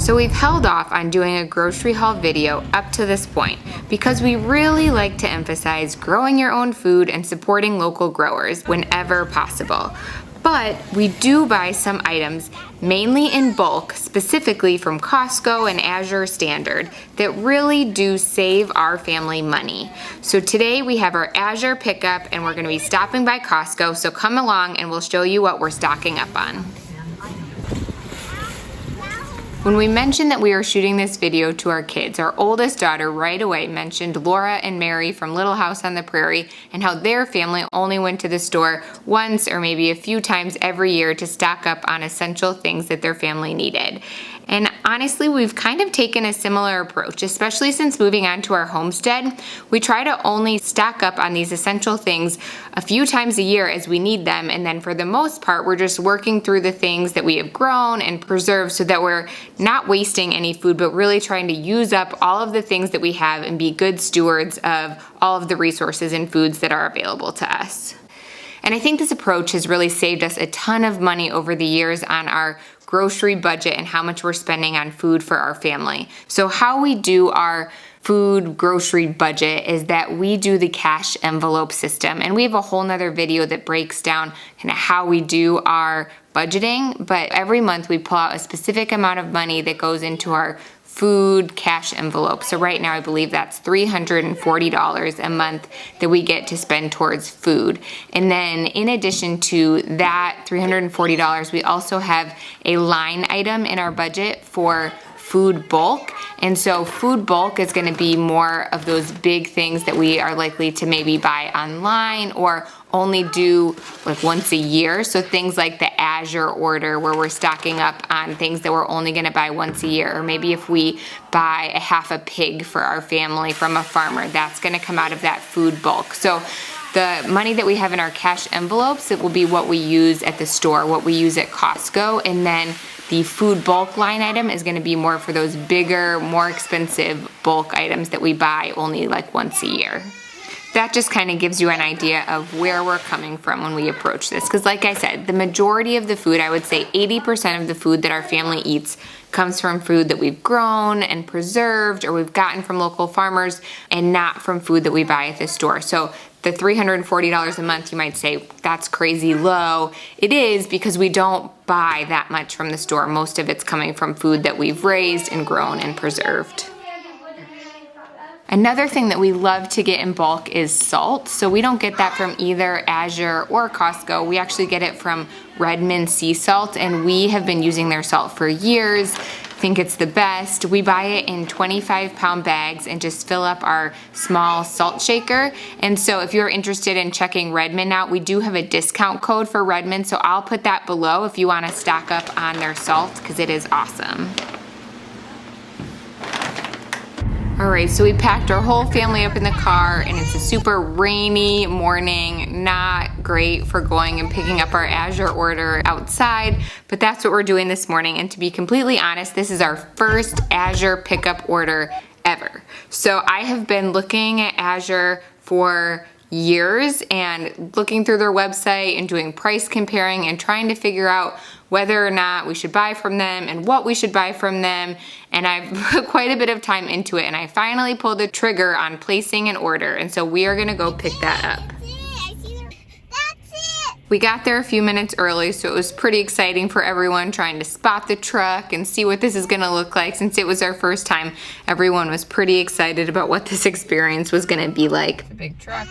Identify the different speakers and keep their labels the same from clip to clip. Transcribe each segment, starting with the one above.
Speaker 1: So we've held off on doing a grocery haul video up to this point because we really like to emphasize growing your own food and supporting local growers whenever possible. But we do buy some items, mainly in bulk, specifically from Costco and Azure Standard, that really do save our family money. So today we have our Azure pickup and we're going to be stopping by Costco, so come along and we'll show you what we're stocking up on. When we mentioned that we were shooting this video to our kids, our oldest daughter right away mentioned Laura and Mary from Little House on the Prairie and how their family only went to the store once or maybe a few times every year to stock up on essential things that their family needed. And honestly, we've kind of taken a similar approach, especially since moving on to our homestead. We try to only stock up on these essential things a few times a year as we need them, and then for the most part, we're just working through the things that we have grown and preserved so that we're not wasting any food, but really trying to use up all of the things that we have and be good stewards of all of the resources and foods that are available to us. And I think this approach has really saved us a ton of money over the years on our grocery budget and how much we're spending on food for our family. So how we do our food grocery budget is that we do the cash envelope system, and we have a whole nother video that breaks down kind of how we do our budgeting, but every month we pull out a specific amount of money that goes into our food cash envelope. So right now I believe that's $340 a month that we get to spend towards food. And then in addition to that $340, we also have a line item in our budget for food bulk. And so food bulk is going to be more of those big things that we are likely to maybe buy online or only do like once a year. So things like the Azure order where we're stocking up on things that we're only going to buy once a year. Or maybe if we buy a half a pig for our family from a farmer, that's going to come out of that food bulk. So the money that we have in our cash envelopes, it will be what we use at the store, what we use at Costco, and then the food bulk line item is going to be more for those bigger, more expensive bulk items that we buy only like once a year. That just kind of gives you an idea of where we're coming from when we approach this. Because like I said, the majority of the food, I would say 80% of the food that our family eats comes from food that we've grown and preserved or we've gotten from local farmers and not from food that we buy at the store. So the $340 a month, you might say, that's crazy low. It is because we don't buy that much from the store. Most of it's coming from food that we've raised and grown and preserved. Another thing that we love to get in bulk is salt. So we don't get that from either Azure or Costco. We actually get it from Redmond Sea Salt, and we have been using their salt for years. I think it's the best. We buy it in 25-pound bags and just fill up our small salt shaker. And so if you're interested in checking Redmond out, we do have a discount code for Redmond, so I'll put that below if you want to stock up on their salt because it is awesome. Alright, so we packed our whole family up in the car and it's a super rainy morning, not great for going and picking up our Azure order outside, but that's what we're doing this morning. And to be completely honest, this is our first Azure pickup order ever. So I have been looking at Azure for years and looking through their website and doing price comparing and trying to figure out whether or not we should buy from them and what we should buy from them. And I've put quite a bit of time into it, and I finally pulled the trigger on placing an order, and so we are gonna go pick that up. We got there a few minutes early, so it was pretty exciting for everyone trying to spot the truck and see what this is gonna look like. Since it was our first time, everyone was pretty excited about what this experience was gonna be like.
Speaker 2: The big truck.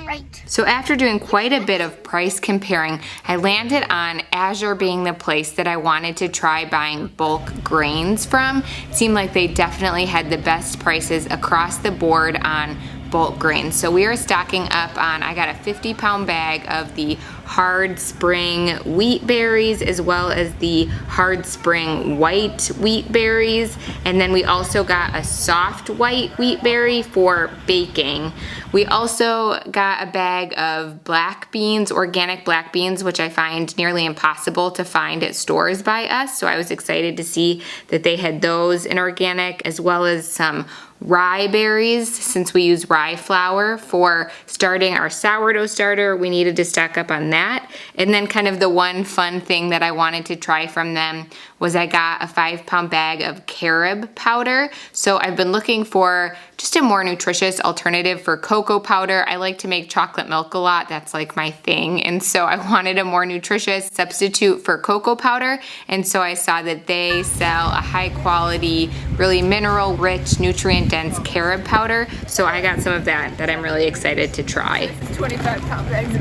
Speaker 3: Right.
Speaker 1: So after doing quite a bit of price comparing, I landed on Azure being the place that I wanted to try buying bulk grains from. It seemed like they definitely had the best prices across the board on bulk grains. So we are stocking up on, I got a 50-pound bag of the hard spring wheat berries as well as the hard spring white wheat berries, and then we also got a soft white wheat berry for baking. We also got a bag of black beans, organic black beans, which I find nearly impossible to find at stores by us, so I was excited to see that they had those in organic, as well as some rye berries, since we use rye flour for starting our sourdough starter. We needed to stock up on that. And then kind of the one fun thing that I wanted to try from them was I got a 5-pound bag of carob powder. So I've been looking for just a more nutritious alternative for cocoa powder. I like to make chocolate milk a lot. That's like my thing. And so I wanted a more nutritious substitute for cocoa powder. And so I saw that they sell a high quality, really mineral rich, nutrient dense carob powder. So I got some of that I'm really excited to try.
Speaker 2: 25-pound bags,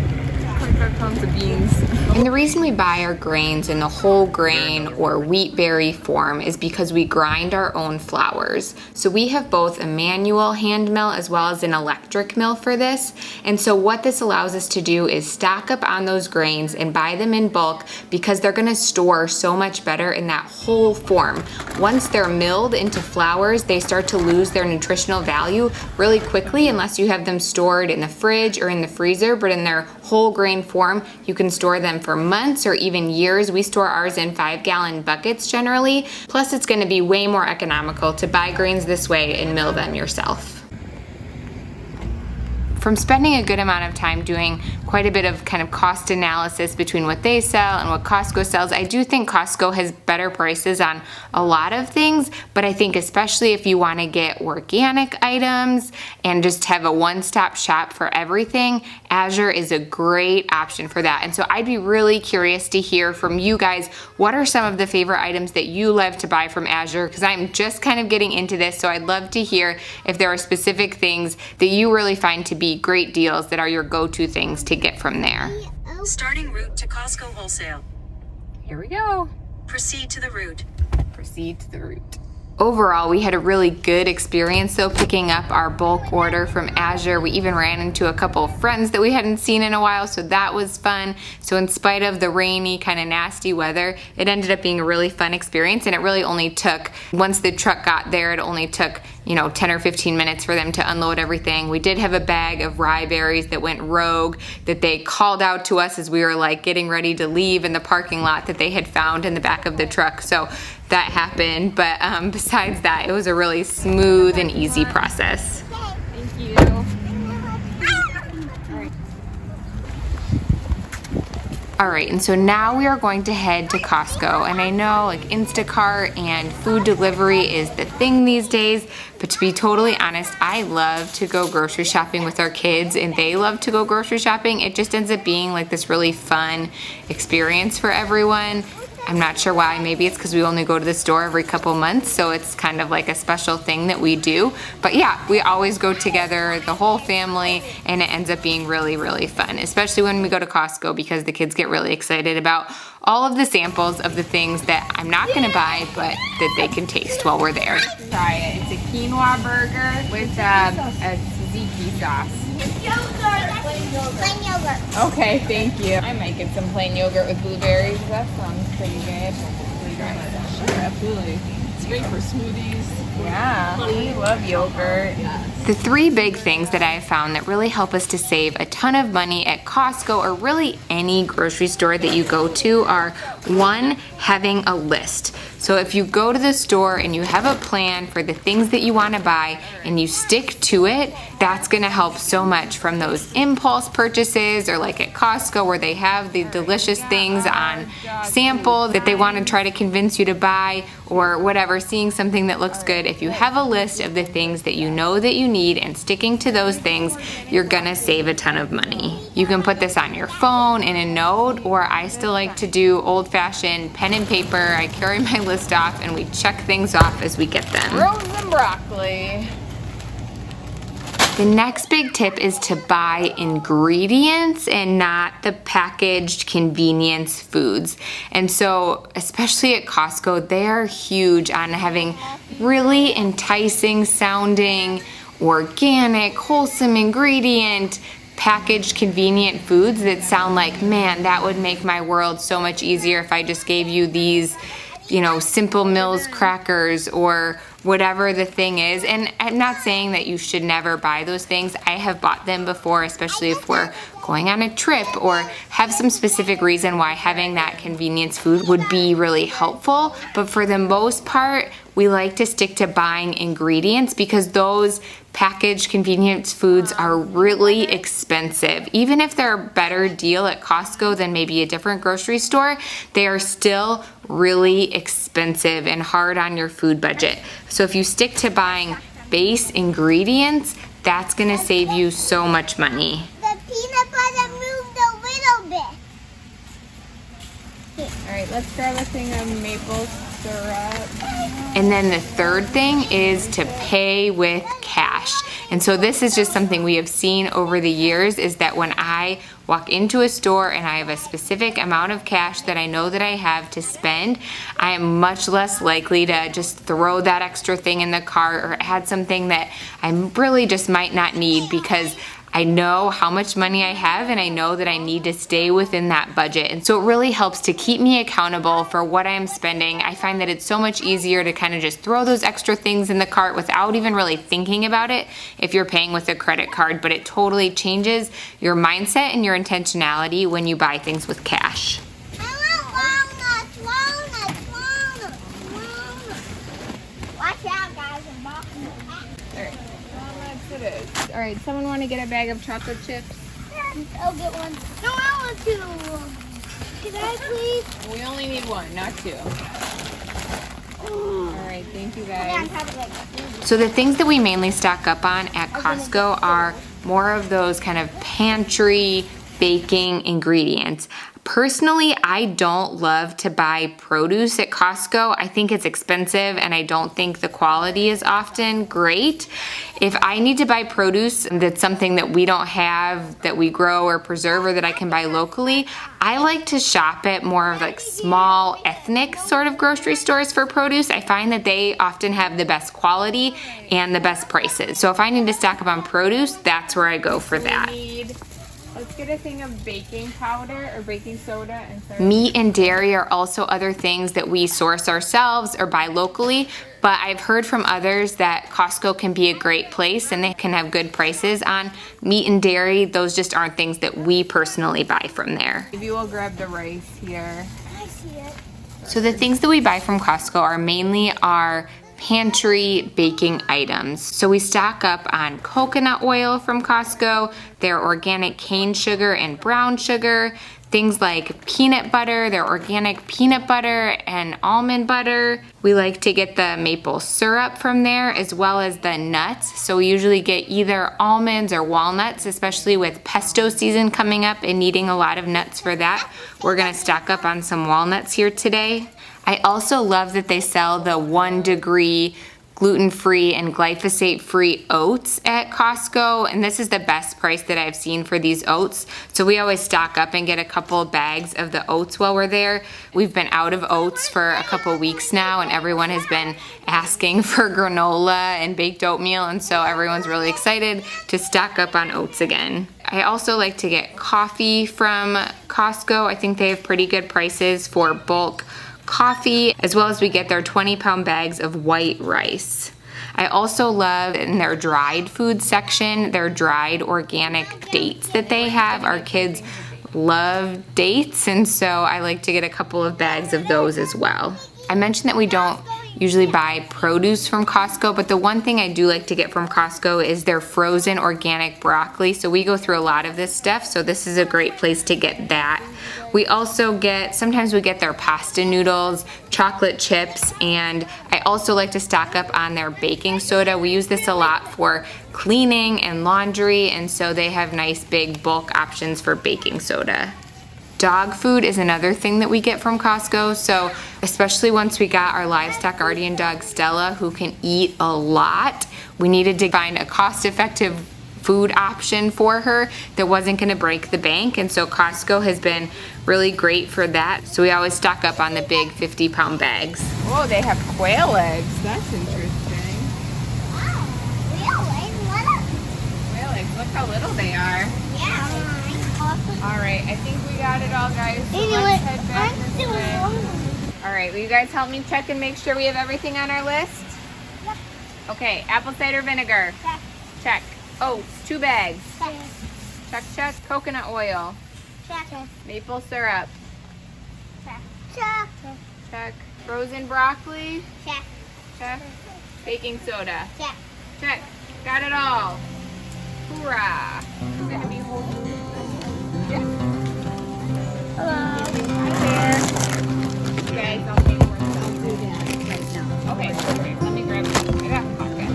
Speaker 2: 25 pounds of beans.
Speaker 1: And the reason we buy our grains in the whole grain or wheat berry form is because we grind our own flours. So we have both a manual hand mill as well as an electric mill for this. And so what this allows us to do is stock up on those grains and buy them in bulk because they're gonna store so much better in that whole form. Once they're milled into flours, they start to lose their nutritional value really quickly unless you have them stored in the fridge or in the freezer, but in their whole grain form, you can store them for months or even years. We store ours in 5-gallon buckets generally. Plus it's gonna be way more economical to buy grains this way and mill them yourself. From spending a good amount of time doing quite a bit of kind of cost analysis between what they sell and what Costco sells, I do think Costco has better prices on a lot of things, but I think especially if you want to get organic items and just have a one-stop shop for everything, Azure is a great option for that. And so I'd be really curious to hear from you guys, what are some of the favorite items that you love to buy from Azure? Because I'm just kind of getting into this, so I'd love to hear if there are specific things that you really find to be great deals that are your go-to things to get from there.
Speaker 3: Starting route to Costco Wholesale.
Speaker 1: Here we go.
Speaker 3: Proceed to the route.
Speaker 1: Proceed to the route. Overall, we had a really good experience though picking up our bulk order from Azure. We even ran into a couple of friends that we hadn't seen in a while, so that was fun. So in spite of the rainy, kind of nasty weather, it ended up being a really fun experience, and it really only took, once the truck got there, it only took 10 or 15 minutes for them to unload everything. We did have a bag of rye berries that went rogue that they called out to us as we were like getting ready to leave in the parking lot that they had found in the back of the truck. So that happened, but besides that, it was a really smooth and easy process.
Speaker 2: Thank you.
Speaker 1: All right, and so now we are going to head to Costco. And I know like Instacart and food delivery is the thing these days, but to be totally honest, I love to go grocery shopping with our kids and they love to go grocery shopping. It just ends up being like this really fun experience for everyone. I'm not sure why. Maybe it's because we only go to the store every couple months, so it's kind of like a special thing that we do. But yeah, we always go together, the whole family, and it ends up being really, really fun, especially when we go to Costco because the kids get really excited about all of the samples of the things that I'm not gonna buy, but that they can taste while we're there.
Speaker 2: Try it. It's a quinoa burger with a tzatziki sauce.
Speaker 4: Plain yogurt.
Speaker 2: Okay, thank you. I might get some plain yogurt with blueberries. That sounds pretty good. Sure, absolutely. It's great for smoothies. Yeah, we love yogurt.
Speaker 1: The 3 big things that I have found that really help us to save a ton of money at Costco or really any grocery store that you go to are 1, having a list. So if you go to the store and you have a plan for the things that you want to buy and you stick to it, that's going to help so much from those impulse purchases or like at Costco where they have the delicious things on sample that they want to try to convince you to buy or whatever, seeing something that looks good. If you have a list of the things that you know that you need and sticking to those things, you're going to save a ton of money. You can put this on your phone in a note, or I still like to do old-fashioned pen and paper. I carry my list off and we check things off as we get them.
Speaker 2: Rose and broccoli.
Speaker 1: The next big tip is to buy ingredients and not the packaged convenience foods. And so, especially at Costco, they are huge on having really enticing sounding, organic, wholesome ingredient, packaged convenient foods that sound like, man, that would make my world so much easier if I just gave you these Simple Mills crackers or whatever the thing is. And I'm not saying that you should never buy those things. I have bought them before, especially if we're going on a trip or have some specific reason why having that convenience food would be really helpful. But for the most part, we like to stick to buying ingredients because those packaged convenience foods are really expensive. Even if they're a better deal at Costco than maybe a different grocery store, they are still really expensive and hard on your food budget. So if you stick to buying base ingredients, that's gonna save you so much money.
Speaker 4: The peanut butter moved a little bit.
Speaker 2: All right, let's grab a thing of maple syrup.
Speaker 1: And then the third thing is to pay with cash. And so this is just something we have seen over the years, is that when I walk into a store and I have a specific amount of cash that I know that I have to spend, I am much less likely to just throw that extra thing in the cart or add something that I really just might not need, because I know how much money I have and I know that I need to stay within that budget. And so it really helps to keep me accountable for what I'm spending. I find that it's so much easier to kind of just throw those extra things in the cart without even really thinking about it if you're paying with a credit card, but it totally changes your mindset and your intentionality when you buy things with cash.
Speaker 4: I want walnuts. Watch out, guys, I'm walking the pack.
Speaker 2: All right, walnuts it is. All right, someone want to get a bag of chocolate chips?
Speaker 4: I'll get one. No, I want two. Can I please?
Speaker 2: We only need one, not two. All right, thank you guys.
Speaker 1: So the things that we mainly stock up on at Costco are more of those kind of pantry baking ingredients. Personally, I don't love to buy produce at Costco. I think it's expensive and I don't think the quality is often great. If I need to buy produce that's something that we don't have, that we grow or preserve, or that I can buy locally, I like to shop at more of like small ethnic sort of grocery stores for produce. I find that they often have the best quality and the best prices. So if I need to stock up on produce, that's where I go for that.
Speaker 2: Let's get a thing of baking powder or baking soda and start.
Speaker 1: Meat and dairy are also other things that we source ourselves or buy locally, but I've heard from others that Costco can be a great place and they can have good prices on meat and dairy. Those just aren't things that we personally buy from there.
Speaker 2: Maybe we'll grab the rice here.
Speaker 4: I see it.
Speaker 1: So the things that we buy from Costco are mainly our pantry baking items. So we stock up on coconut oil from Costco, their organic cane sugar and brown sugar, things like peanut butter, their organic peanut butter and almond butter. We like to get the maple syrup from there, as well as the nuts. So we usually get either almonds or walnuts, especially with pesto season coming up and needing a lot of nuts for that. We're gonna stock up on some walnuts here today. I also love that they sell the 1 degree gluten-free and glyphosate-free oats at Costco, and this is the best price that I've seen for these oats. So we always stock up and get a couple of bags of the oats while we're there. We've been out of oats for a couple weeks now, and everyone has been asking for granola and baked oatmeal, and so everyone's really excited to stock up on oats again. I also like to get coffee from Costco. I think they have pretty good prices for bulk coffee, as well as we get their 20-pound bags of white rice. I also love in their dried food section, their dried organic dates that they have. Our kids love dates, and so I like to get a couple of bags of those as well. I mentioned that we don't usually buy produce from Costco, but the one thing I do like to get from Costco is their frozen organic broccoli. So we go through a lot of this stuff, so this is a great place to get that. We also sometimes we get their pasta noodles, chocolate chips, and I also like to stock up on their baking soda. We use this a lot for cleaning and laundry, and so they have nice big bulk options for baking soda. Dog food is another thing that we get from Costco, so especially once we got our livestock guardian dog Stella, who can eat a lot, we needed to find a cost-effective food option for her that wasn't going to break the bank, and so Costco has been really great for that. So we always stock up on the big 50-pound bags.
Speaker 2: Whoa, they have quail eggs. That's interesting.
Speaker 4: Wow, really?
Speaker 2: Quail eggs, look how little they are.
Speaker 4: Yeah.
Speaker 2: All right, I think we got it all, guys. So
Speaker 4: Anyway,
Speaker 2: let's head back
Speaker 4: I'm
Speaker 2: this
Speaker 4: doing
Speaker 2: way.
Speaker 4: one.
Speaker 2: All right, will you guys help me check and make sure we have everything on our list?
Speaker 4: Yep.
Speaker 1: Okay, apple cider vinegar.
Speaker 4: Check.
Speaker 1: Check. Oats, 2 bags.
Speaker 4: Check.
Speaker 1: Check, check. Coconut oil.
Speaker 4: Check.
Speaker 1: Maple syrup.
Speaker 4: Check. Check.
Speaker 1: Check. Frozen broccoli.
Speaker 4: Check.
Speaker 1: Check. Baking soda.
Speaker 4: Check.
Speaker 1: Check. Got it all. Hoorah. I'm gonna be holding it.
Speaker 4: Hello.
Speaker 1: Hi there. You guys, I'll take more stuff. I'll do that right now. Okay, perfect. Let me grab it. I got the pocket.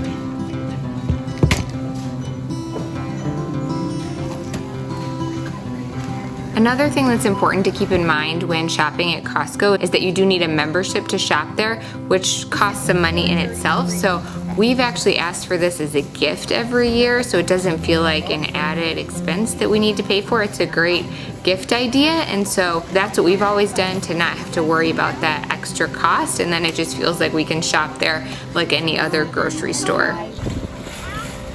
Speaker 1: Another thing that's important to keep in mind when shopping at Costco is that you do need a membership to shop there, which costs some money in itself. So we've actually asked for this as a gift every year, so it doesn't feel like an added expense that we need to pay for. It's a great gift idea, and so that's what we've always done to not have to worry about that extra cost, and then it just feels like we can shop there like any other grocery store.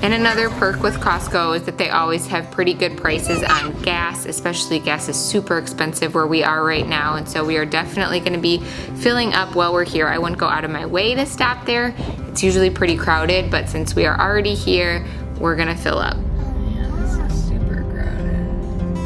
Speaker 1: And another perk with Costco is that they always have pretty good prices on gas, especially gas is super expensive where we are right now, and so we are definitely going to be filling up while we're here. I wouldn't go out of my way to stop there. It's usually pretty crowded, but since we are already here, we're going to fill up.
Speaker 2: Yeah, this is super crowded.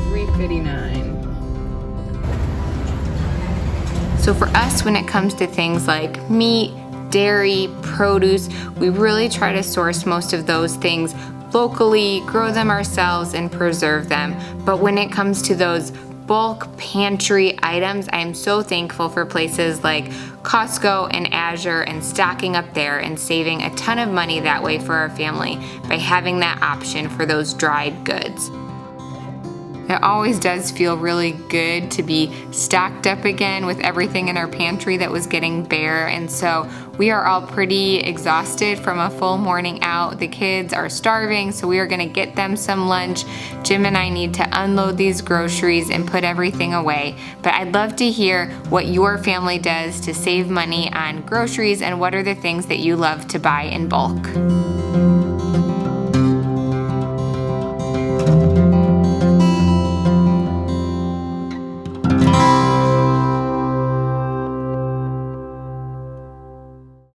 Speaker 2: $3.59.
Speaker 1: So for us, when it comes to things like meat, dairy, produce, we really try to source most of those things locally, grow them ourselves, and preserve them. But when it comes to those bulk pantry items, I am so thankful for places like Costco and Azure and stocking up there and saving a ton of money that way for our family by having that option for those dried goods. It always does feel really good to be stocked up again with everything in our pantry that was getting bare, and so we are all pretty exhausted from a full morning out. The kids are starving, so we are gonna get them some lunch. Jim and I need to unload these groceries and put everything away, but I'd love to hear what your family does to save money on groceries and what are the things that you love to buy in bulk.